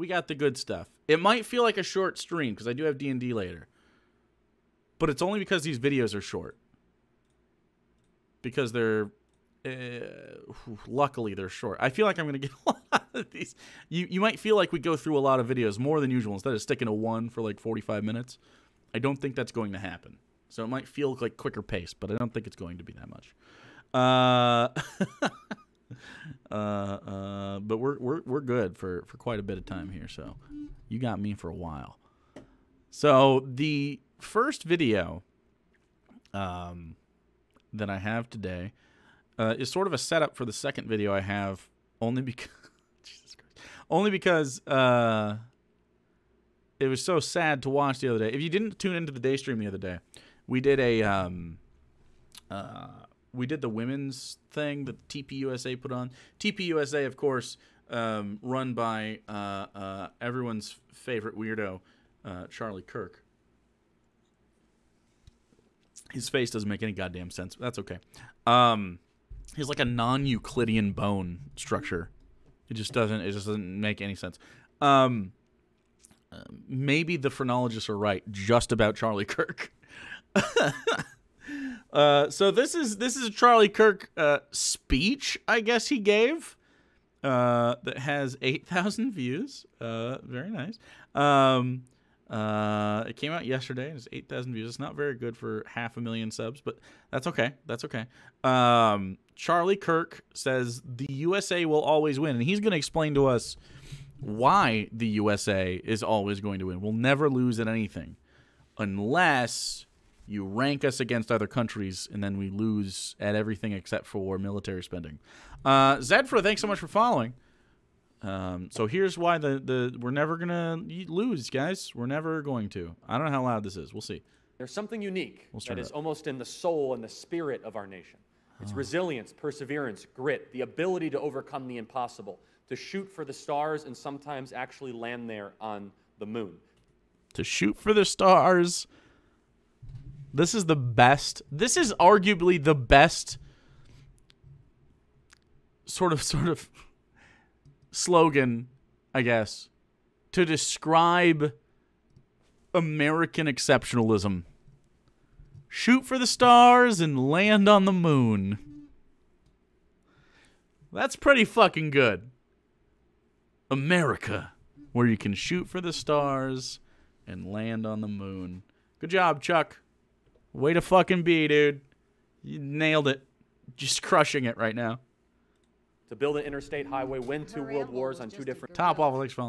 got the good stuff. It might feel like a short stream because I do have D&D later, but it's only because these videos are short. Because they're luckily they're short. I feel like I'm gonna get a lot of these. You might feel like we go through a lot of videos more than usual instead of sticking to one for like 45 minutes. I don't think that's going to happen. So it might feel like quicker pace, but I don't think it's going to be that much. But we're good for quite a bit of time here. So you got me for a while. So the first video that I have today is sort of a setup for the second video I have, only because Jesus Christ, only because it was so sad to watch the other day. If you didn't tune into the day stream the other day, we did a we did the women's thing that TPUSA put on. TPUSA, of course, run by everyone's favorite weirdo, Charlie Kirk. His face doesn't make any goddamn sense. But that's okay. He's like a non-Euclidean bone structure. It just doesn't make any sense. Maybe the phrenologists are right just about Charlie Kirk. So this is a Charlie Kirk speech, I guess he gave, that has 8,000 views. Very nice. It came out yesterday. It's 8,000 views. It's not very good for 500,000 subs, but that's okay. That's okay. Charlie Kirk says the USA will always win, and he's going to explain to us why the USA is always going to win. We'll never lose at anything unless you rank us against other countries, and then we lose at everything except for military spending. Zedfra, thanks so much for following. So here's why we're never gonna lose, guys. We're never going to. I don't know how loud this is. We'll see. There's something unique that is almost in the soul and the spirit of our nation. It's resilience, perseverance, grit, the ability to overcome the impossible, to shoot for the stars and sometimes actually land there on the moon. To shoot for the stars. This is the best. This is arguably the best sort of slogan, I guess, to describe American exceptionalism. Shoot for the stars and land on the moon. That's pretty fucking good. America, where you can shoot for the stars and land on the moon. Good job, Chuck. Way to fucking be, dude. You nailed it. Just crushing it right now. To build an interstate highway, win 2 world wars on 2 different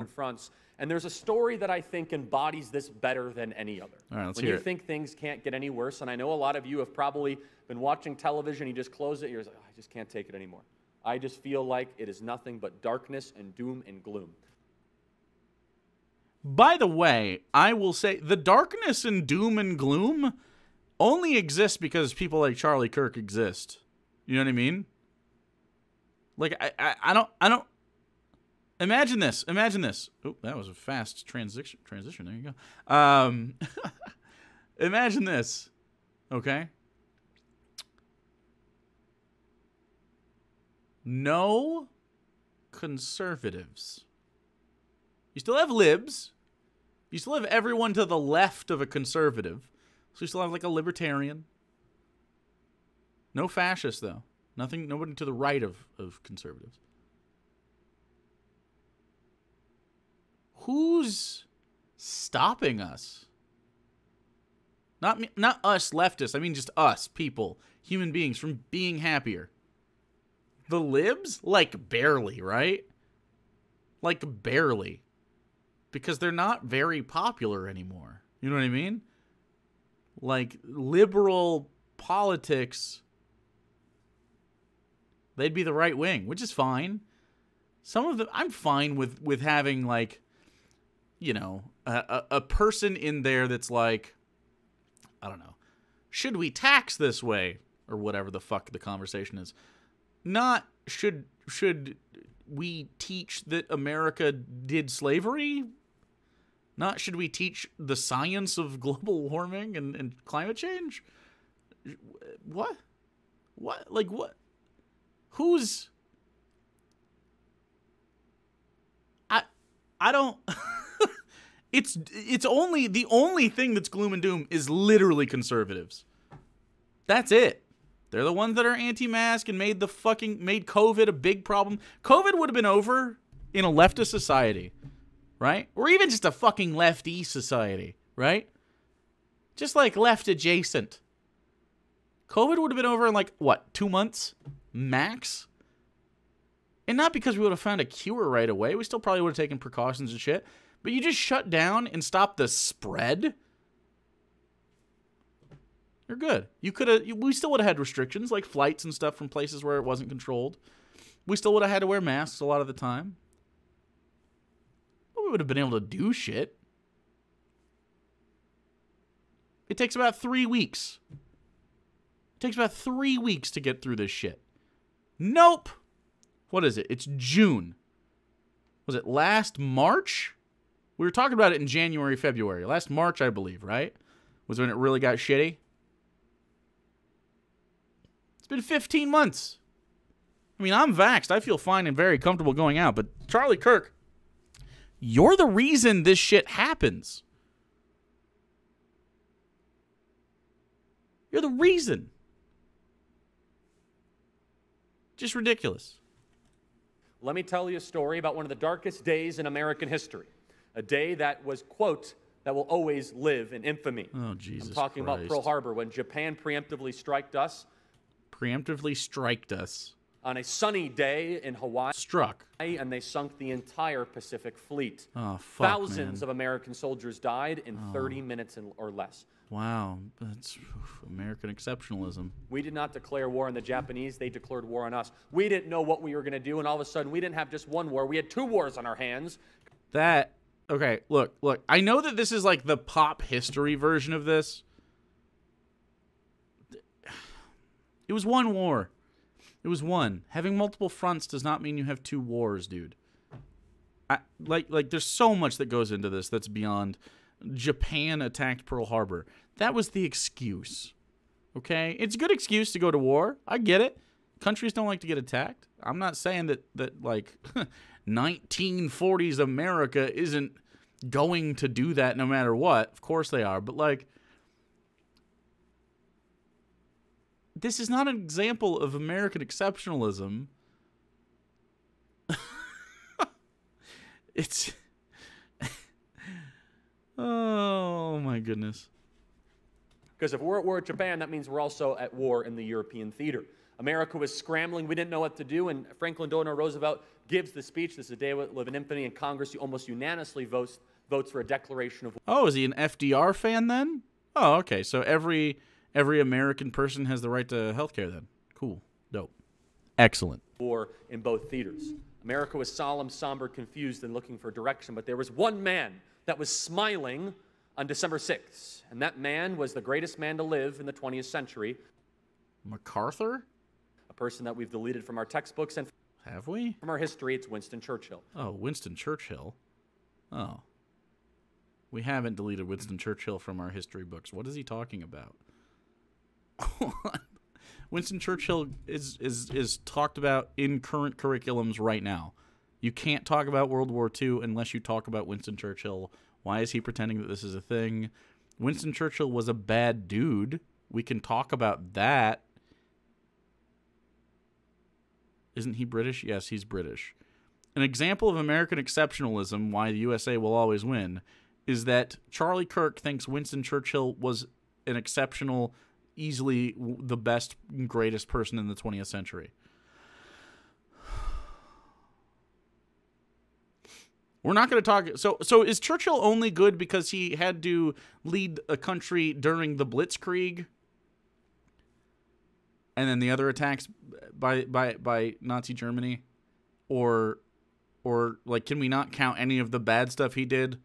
fronts. And there's a story that I think embodies this better than any other. All right, let's when hear you it. think things can't get any worse, and I know a lot of you have probably been watching television, you just close it, you're like, oh, I just can't take it anymore. I just feel like it is nothing but darkness and doom and gloom. By the way, I will say the darkness and doom and gloom only exists because people like Charlie Kirk exist. You know what I mean? Like, I don't. Imagine this. Imagine this. Oh, that was a fast transition. There you go. Imagine this. Okay. No conservatives. You still have libs. You still have everyone to the left of a conservative. So you still have like a libertarian. No fascists, though. Nobody to the right of conservatives. Who's stopping us? Not us leftists. I mean just us, people, human beings, from being happier. The libs? Like barely, right? Like barely. Because they're not very popular anymore. You know what I mean? Like liberal politics, they'd be the right wing, which is fine. Some of them, I'm fine with having, like, you know, a person in there that's like, I don't know, should we tax this way? Or whatever the fuck the conversation is. Not, should we teach that America did slavery? Not, should we teach the science of global warming and climate change? What? What? Like, what? Who's... I don't. It's only the only thing that's gloom and doom is literally conservatives. That's it. They're the ones that are anti-mask and made COVID a big problem. COVID would have been over in a leftist society, right? Or even just a fucking lefty society, right? Just like left adjacent. COVID would have been over in like, what, 2 months? Max? And not because we would have found a cure right away. We still probably would have taken precautions and shit. But you just shut down and stop the spread? You're good. We still would have had restrictions, like flights and stuff from places where it wasn't controlled. We still would have had to wear masks a lot of the time. But we would have been able to do shit. It takes about 3 weeks. It takes about 3 weeks to get through this shit. Nope. What is it? It's June. Was it last March? We were talking about it in January, February. Last March, I believe, right? Was when it really got shitty. It's been 15 months. I mean, I'm vaxxed. I feel fine and very comfortable going out. But Charlie Kirk, you're the reason this shit happens. You're the reason. Just ridiculous. Let me tell you a story about one of the darkest days in American history. A day that was, quote, that will always live in infamy. Oh, Jesus I'm talking Christ. about Pearl Harbor, when Japan preemptively striked us. Preemptively striked us. On a sunny day in Hawaii. Struck. And they sunk the entire Pacific Fleet. Oh, fuck, Thousands of American soldiers died in 30 minutes or less. Wow, that's American exceptionalism. We did not declare war on the Japanese. They declared war on us. We didn't know what we were going to do, and all of a sudden, we didn't have just one war. We had 2 wars on our hands. Okay, look. I know that this is like the pop history version of this. It was one war. It was one. Having multiple fronts does not mean you have 2 wars, dude. There's so much that goes into this that's beyond Japan attacked Pearl Harbor. That was the excuse. Okay? It's a good excuse to go to war. I get it. Countries don't like to get attacked. I'm not saying that like 1940s America isn't going to do that no matter what. Of course they are. But like, this is not an example of American exceptionalism. It's... Oh, my goodness. Because if we're at war with Japan, that means we're also at war in the European theater. America was scrambling. We didn't know what to do, and Franklin Delano Roosevelt gives the speech. This is a day we live in infamy, and Congress almost unanimously votes for a declaration of war. Oh, is he an FDR fan then? Oh, okay. So every American person has the right to health care then. Cool. Dope. Excellent. War in both theaters. America was solemn, somber, confused, and looking for direction, but there was one man that was smiling on December 6th. And that man was the greatest man to live in the 20th century. MacArthur? A person that we've deleted from our textbooks and have we? From our history, it's Winston Churchill. Oh, Winston Churchill. Oh. We haven't deleted Winston Churchill from our history books. What is he talking about? Winston Churchill is talked about in current curriculums right now. You can't talk about World War II unless you talk about Winston Churchill. Why is he pretending that this is a thing? Winston Churchill was a bad dude. We can talk about that. Isn't he British? Yes, he's British. An example of American exceptionalism, why the USA will always win, is that Charlie Kirk thinks Winston Churchill was an exceptional, easily the best and greatest person in the 20th century. We're not going to talk... So is Churchill only good because he had to lead a country during the Blitzkrieg? And then the other attacks by Nazi Germany? Or like, can we not count any of the bad stuff he did?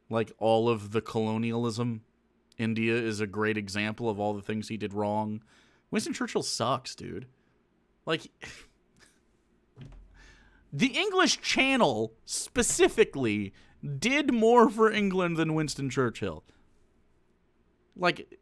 Like, all of the colonialism? India is a great example of all the things he did wrong. Winston Churchill sucks, dude. Like... The English Channel, specifically, did more for England than Winston Churchill. Like,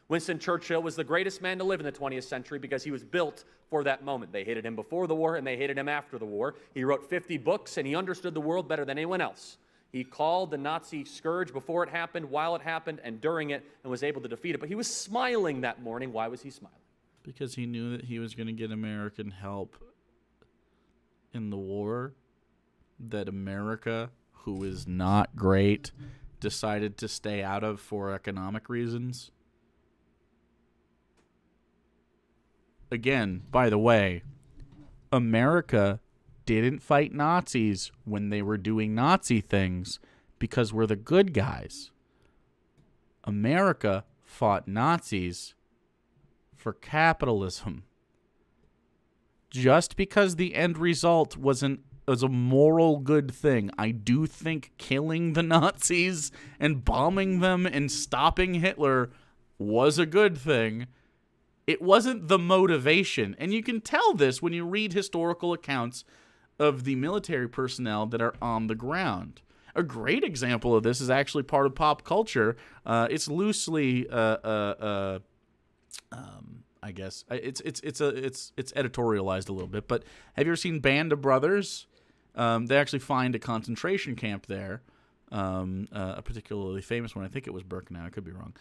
Winston Churchill was the greatest man to live in the 20th century because he was built for that moment. They hated him before the war, and they hated him after the war. He wrote 50 books, and he understood the world better than anyone else. He called the Nazi scourge before it happened, while it happened, and during it, and was able to defeat it. But he was smiling that morning. Why was he smiling? Because he knew that he was going to get American help in the war that America, who is not great, decided to stay out of for economic reasons. Again, by the way, America didn't fight Nazis when they were doing Nazi things because we're the good guys. America fought Nazis for capitalism. Just because the end result was a moral good thing, I do think killing the Nazis and bombing them and stopping Hitler was a good thing. It wasn't the motivation. And you can tell this when you read historical accounts of the military personnel that are on the ground. A great example of this is actually part of pop culture. It's loosely, I guess it's editorialized a little bit. But have you ever seen Band of Brothers? They actually find a concentration camp there, a particularly famous one. I think it was Birkenau. I could be wrong.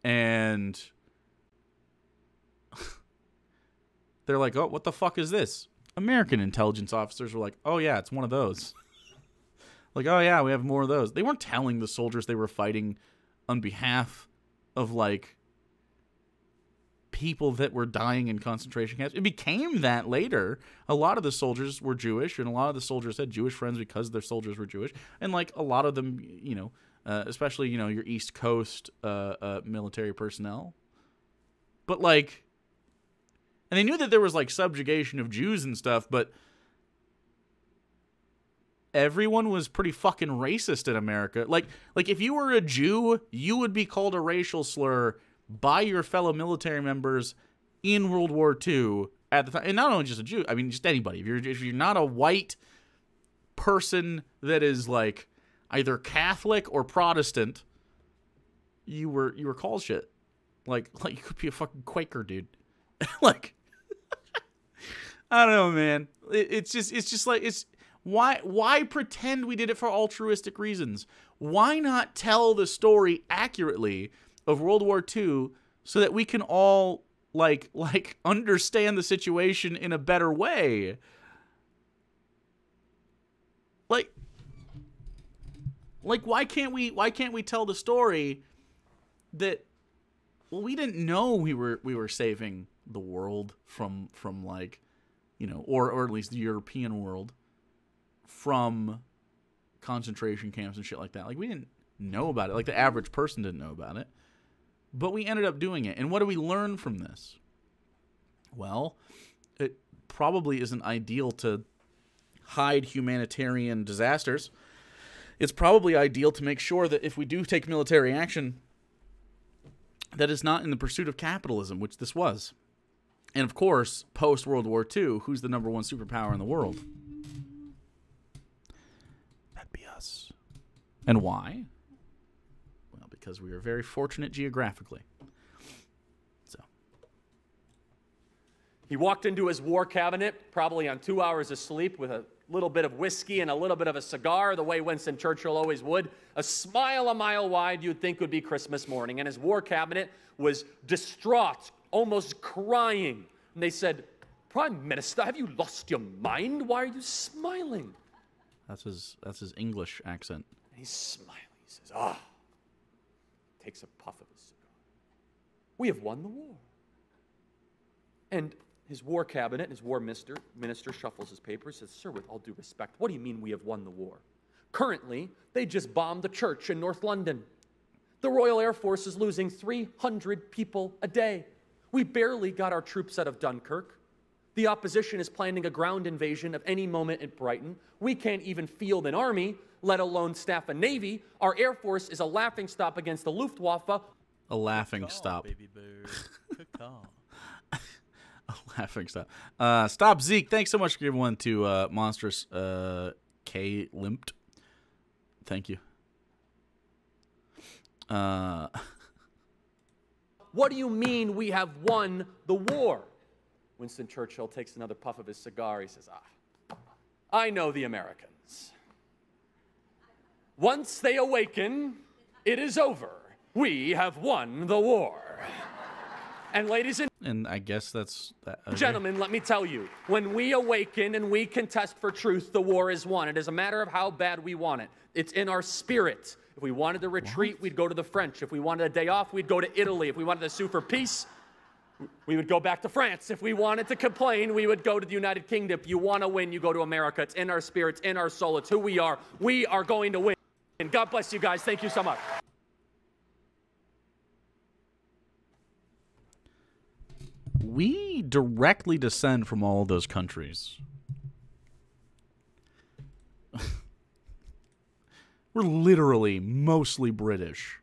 And they're like, "Oh, what the fuck is this?" American intelligence officers were like, "Oh yeah, it's one of those." Like, "Oh yeah, we have more of those." They weren't telling the soldiers they were fighting on behalf of like people that were dying in concentration camps. It became that later. A lot of the soldiers were Jewish, and a lot of the soldiers had Jewish friends because their soldiers were Jewish. And like a lot of them, you know, especially, you know, your East Coast military personnel. But like, and they knew that there was like subjugation of Jews and stuff, but everyone was pretty fucking racist in America. Like if you were a Jew, you would be called a racial slur by your fellow military members in World War II at the time. And not only just a Jew, I mean just anybody. If you're not a white person that is like either Catholic or Protestant, you were called shit. Like you could be a fucking Quaker, dude. Like I don't know, man. It's just like why pretend we did it for altruistic reasons? Why not tell the story accurately of World War II so that we can all like understand the situation in a better way? Like why can't we tell the story that, well, we didn't know we were saving the world from like, you know, or at least the European world from concentration camps and shit like that. Like, we didn't know about it. Like, the average person didn't know about it. But we ended up doing it. And what do we learn from this? Well, it probably isn't ideal to hide humanitarian disasters. It's probably ideal to make sure that if we do take military action, that it's not in the pursuit of capitalism, which this was. And of course, post-World War II, who's the number one superpower in the world? That'd be us. And why? Well, because we are very fortunate geographically. So. He walked into his war cabinet, probably on 2 hours of sleep, with a little bit of whiskey and a little bit of a cigar, the way Winston Churchill always would. A smile a mile wide you'd think would be Christmas morning. And his war cabinet was distraught, almost crying. And they said, "Prime Minister, have you lost your mind? Why are you smiling?" That's his English accent. And he's smiling. He says, "Ah." Takes a puff of his cigar. "We have won the war." And his war cabinet, his war minister shuffles his papers, says, "Sir, with all due respect, what do you mean we have won the war? Currently, they just bombed a church in North London. The Royal Air Force is losing 300 people a day. We barely got our troops out of Dunkirk. The opposition is planning a ground invasion of any moment at Brighton. We can't even field an army, let alone staff a navy. Our Air Force is a laughingstock against the Luftwaffe." A laughing stop. Baby boo. Good call. A laughing stop. Stop Zeke. Thanks so much for giving one to Monstrous K Limped. Thank you. what do you mean we have won the war? Winston Churchill takes another puff of his cigar. He says, I know the Americans. Once they awaken, it is over. We have won the war. And ladies and I guess that's gentlemen, let me tell you, when we awaken and we contest for truth, the war is won. It is a matter of how bad we want it. It's in our spirit. If we wanted to retreat, we'd go to the French. If we wanted a day off, we'd go to Italy. If we wanted to sue for peace, we would go back to France. If we wanted to complain, we would go to the United Kingdom. If you want to win, you go to America. It's in our spirit, it's in our soul. It's who we are. We are going to win. And God bless you guys. Thank you so much. We directly descend from all of those countries. We're literally mostly British.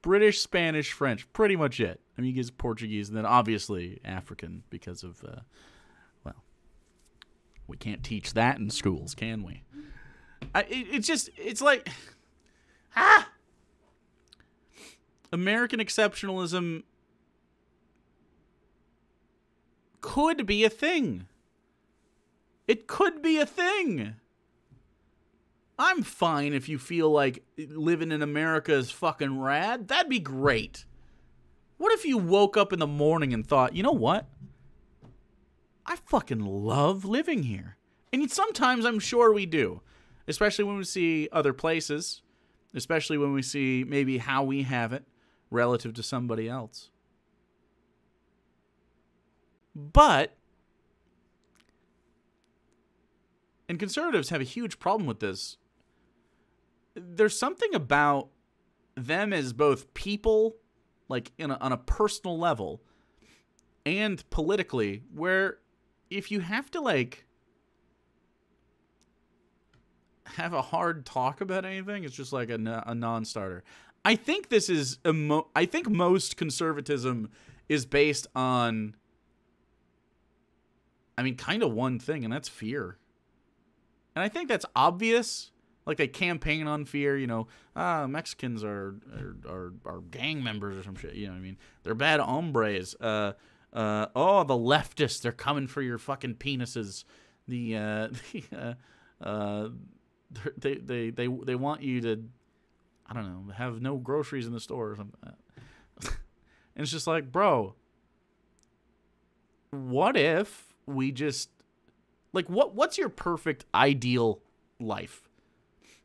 British, Spanish, French, pretty much it. I mean, you get Portuguese, and then obviously African because of, well, we can't teach that in schools, can we? It's like, American exceptionalism could be a thing. It could be a thing. I'm fine if you feel like living in America is fucking rad. That'd be great. What if you woke up in the morning and thought, you know what? I fucking love living here. And sometimes I'm sure we do. Especially when we see other places. Especially when we see maybe how we have it relative to somebody else. But, and conservatives have a huge problem with this, there's something about them as both people, like on a personal level, and politically, where if you have to like have a hard talk about anything, it's just like a non-starter. I think this is I think most conservatism is based on, I mean, kind of one thing, and that's fear. And I think that's obvious. Like they campaign on fear, you know, Mexicans are gang members or some shit. You know what I mean? They're bad hombres. The leftists, they're coming for your fucking penises. They want you to, I don't know, have no groceries in the store or something. And it's just like, bro, what if we just, like, what's your perfect ideal life?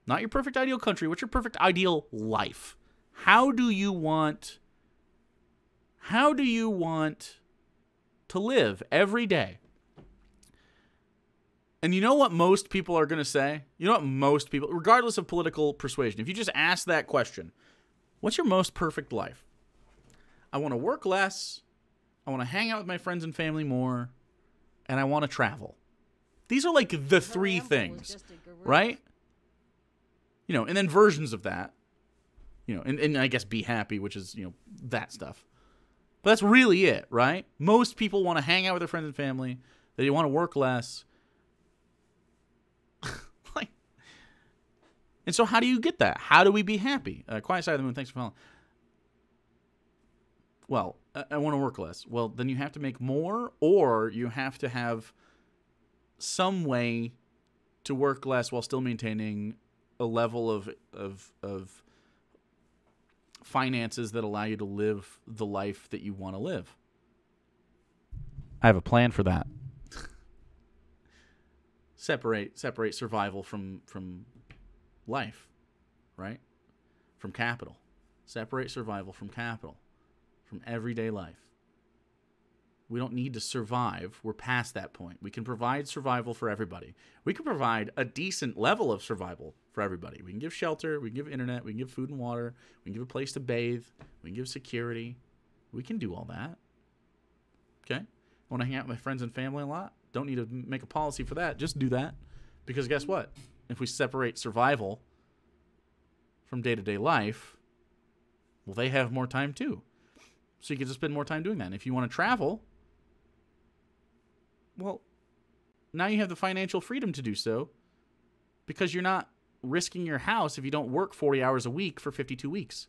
Not your perfect ideal country. What's your perfect ideal life? How do you want to live every day? And you know what most people are going to say? You know what most people, regardless of political persuasion, if you just ask that question, what's your most perfect life? I want to work less. I want to hang out with my friends and family more. And I want to travel. These are like the three things, right? You know, and then versions of that, you know, and I guess be happy, which is, you know, that stuff. But that's really it, right? Most people want to hang out with their friends and family. They want to work less. And so how do you get that? How do we be happy? Quiet Side of the Moon, thanks for following. Well, I want to work less. Well, then you have to make more, or you have to have some way to work less while still maintaining a level of finances that allow you to live the life that you want to live. I have a plan for that. Separate survival from life, right? From capital. Separate survival from capital, from everyday life. We don't need to survive. We're past that point. We can provide survival for everybody. We can provide a decent level of survival for everybody. We can give shelter. We can give internet. We can give food and water. We can give a place to bathe. We can give security. We can do all that. Okay? I want to hang out with my friends and family a lot. Don't need to make a policy for that. Just do that. Because guess what? If we separate survival from day-to-day life, well, they have more time too. So you get to spend more time doing that. And if you want to travel, well, now you have the financial freedom to do so. because you're not risking your house if you don't work 40 hours a week for 52 weeks.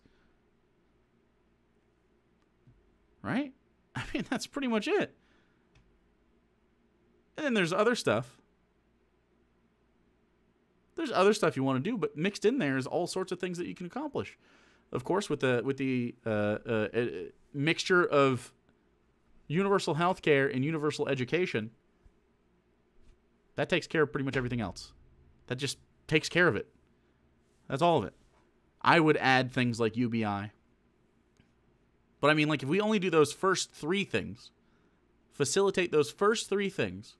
Right? I mean, that's pretty much it. And then there's other stuff. There's other stuff you want to do, but mixed in there is all sorts of things that you can accomplish. Of course, with the mixture of universal health care and universal education, that takes care of pretty much everything else. That just takes care of it. That's all of it. I would add things like UBI. But I mean, like, if we only do those first 3 things, facilitate those first 3 things,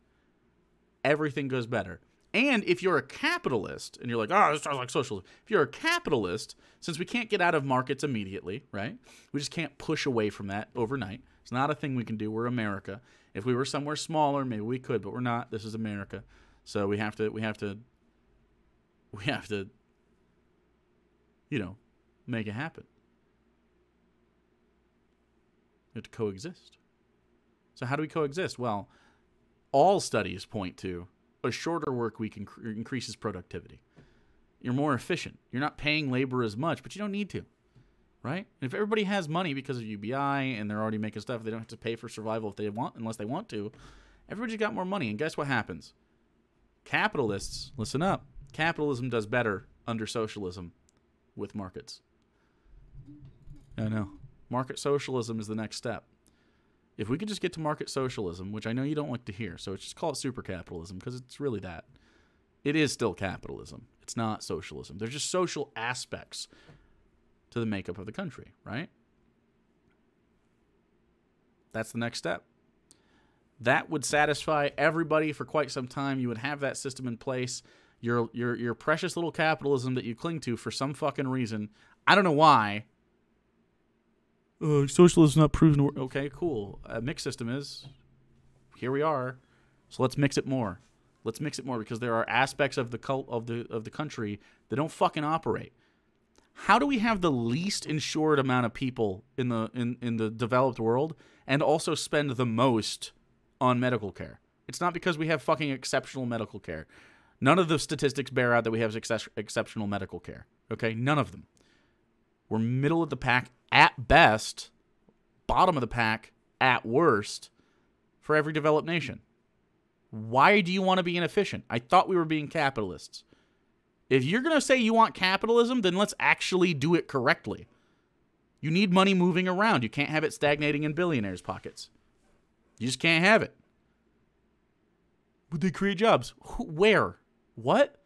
everything goes better. And if you're a capitalist, and you're like, oh, this sounds like socialism. If you're a capitalist, since we can't get out of markets immediately, right? We just can't push away from that overnight. It's not a thing we can do. We're America. If we were somewhere smaller, maybe we could, but we're not. This is America. So we have to, you know, make it happen. We have to coexist. So how do we coexist? Well, all studies point to a shorter work week increases productivity. You're more efficient. You're not paying labor as much, but you don't need to, right? And if everybody has money because of UBI and they're already making stuff, they don't have to pay for survival if they want, unless they want to. Everybody's got more money, and guess what happens? Capitalists, listen up. Capitalism does better under socialism with markets. I know. Market socialism is the next step. If we could just get to market socialism, which I know you don't like to hear, so just call it super capitalism, because it's really that. It is still capitalism. It's not socialism. There's just social aspects to the makeup of the country, right? That's the next step. That would satisfy everybody for quite some time. You would have that system in place. Your precious little capitalism that you cling to for some fucking reason. I don't know why. Socialism's not proven to work. Okay, cool. A mixed system is. Here we are. So let's mix it more. Let's mix it more, because there are aspects of the country that don't fucking operate. How do we have the least insured amount of people in the developed world and also spend the most on medical care? It's not because we have fucking exceptional medical care. None of the statistics bear out that we have exceptional medical care. Okay? None of them. We're middle of the pack at best, bottom of the pack at worst for every developed nation. Why do you want to be inefficient? I thought we were being capitalists. If you're going to say you want capitalism, then let's actually do it correctly. You need money moving around. You can't have it stagnating in billionaires' pockets. You just can't have it. Would they create jobs? Where? What?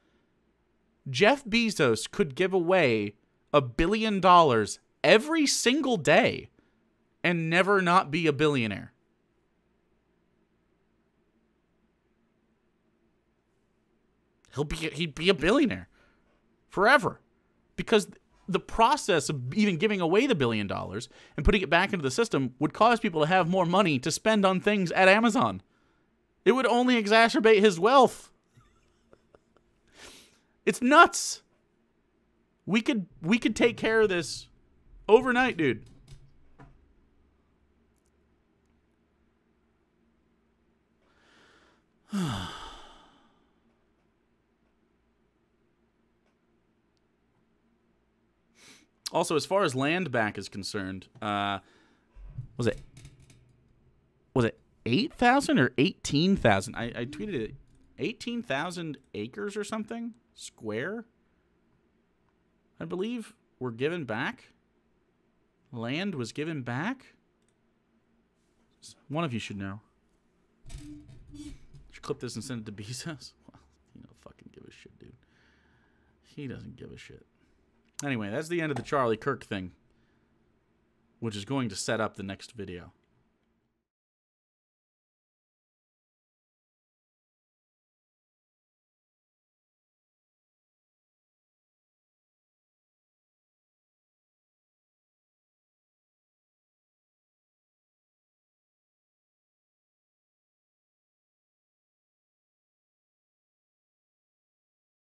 Jeff Bezos could give away $1 billion every single day and never not be a billionaire. He'd be a billionaire forever, because the process of even giving away the $1 billion and putting it back into the system would cause people to have more money to spend on things at Amazon. It would only exacerbate his wealth. It's nuts. We could take care of this overnight, dude. Also, as far as land back is concerned, was it 8,000 or 18,000? I tweeted it. 18,000 acres or something square, I believe, were given back. Land was given back. One of you should know. Should clip this and send it to Bezos. Well, he don't fucking give a shit, dude. He doesn't give a shit. Anyway, that's the end of the Charlie Kirk thing, which is going to set up the next video.